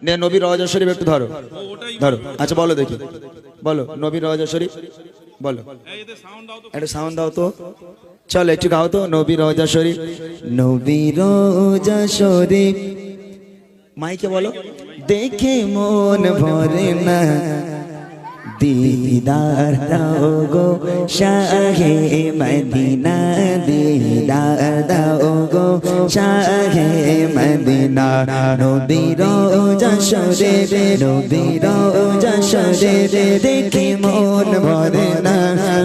নে নবীর রওজা শরীফ একটু ধরো ধরো। আচ্ছা বলো দেখি, বলো নবীর রওজা শরীফ বলো, একটা সাউন্ড দাও তো। চলো একটু গাও তো নবীর রওজা শরীফ। নবীর রওজা শরীফ মাইকে বলো। দেখে মন ভরে না, दीदार दाओ गो शाहे मदीना, दीदार दाओ गो शाहे मदीना। नबीर रोजा शरीफ, नबीर रोजा शरीफ देखे मन भरे ना,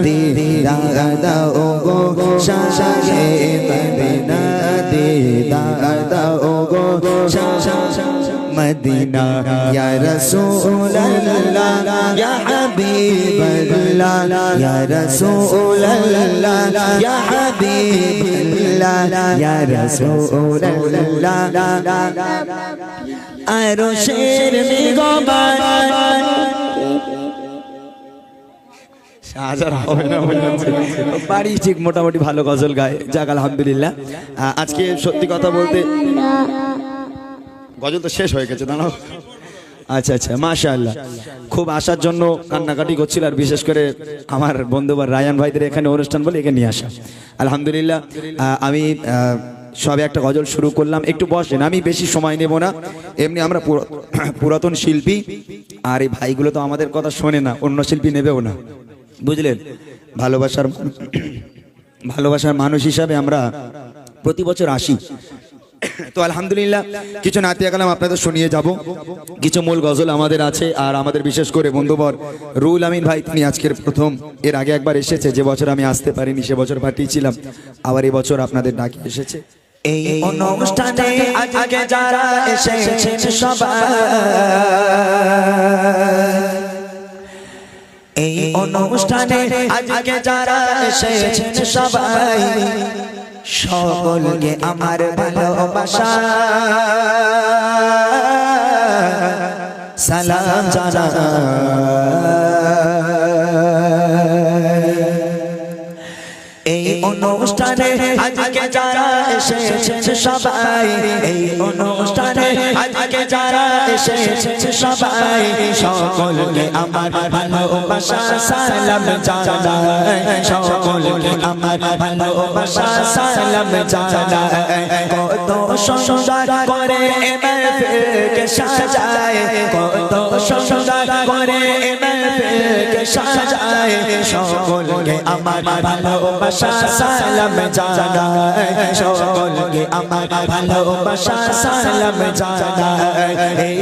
दीदार दाओ गो शाहे मदीना, दीदार दाओ गो शाहे मदीना। या रसूल अल्लाह या हबीब अल्लाह, या रसूल अल्लाह या हबीब अल्लाह, या रसूल अल्लाह। अरशेर निगहबान হাজার হবে না বাড়ি ঠিক মোটামুটি ভালো গজল গায়, যাক আলহামদুলিল্লাহ। আজকে সত্যি কথা বলতে গজল তো শেষ হয়ে গেছে, দাঁড়াও। আচ্ছা আচ্ছা মাশাআল্লাহ, খুব আসার জন্য কান্নাকাটি করছিল, আর বিশেষ করে আমার বন্ধুবার রায়ান ভাইদের এখানে অনুষ্ঠান বলে এখানে নিয়ে আসা। আলহামদুলিল্লাহ আমি সবে একটা গজল শুরু করলাম, একটু বসেন, আমি বেশি সময় নেব না। এমনি আমরা পুরাতন শিল্পী, আর এই ভাইগুলো তো আমাদের কথা শোনে না, অন্য শিল্পী নেবেও না, বুঝলেন। ভালোবাসার মানুষ হিসাবে আমরা প্রতি বছর আসি। তো আলহামদুলিল্লাহ কিছু নাতিয়া কালাম আপনাদের শুনিয়ে যাব, কিছু মূল গজল আমাদের আছে। আর আমাদের বিশেষ করে বন্ধুবর রুহুল আমিন ভাই, তিনি আজকের প্রথম, এর আগে একবার এসেছে, যে বছর আমি আসতে পারিনি সে বছর পাঠিয়েছিলাম, আবার এই বছর আপনাদের ডাকি এসেছে। এই অনুষ্ঠানে আজকে যারা এসেছেন সবাই, এই অনুষ্ঠানে আজকে যারা এসেছেন সবাই, সকলকে আমার ভালোবাসা সালাম জানাই। এই অনুষ্ঠানে আজকে যারা এসেছেন সবাই, এই অনুষ্ঠানে আজকে যারা এসেছেন সবাই, সকলকে আমার ভালোবাসা সালাম জানাই, সকলকে আমার ভালোবাসা সালাম জানাই। কত সুন্দর করে মাহফিলকে সাজায়, কত সুন্দর করে মাহফিলকে সাজায়, সকলকে আমার ভালোবাসা সালাম জানাই, সকলকে আমার ভালোবাসা সালাম জানাই।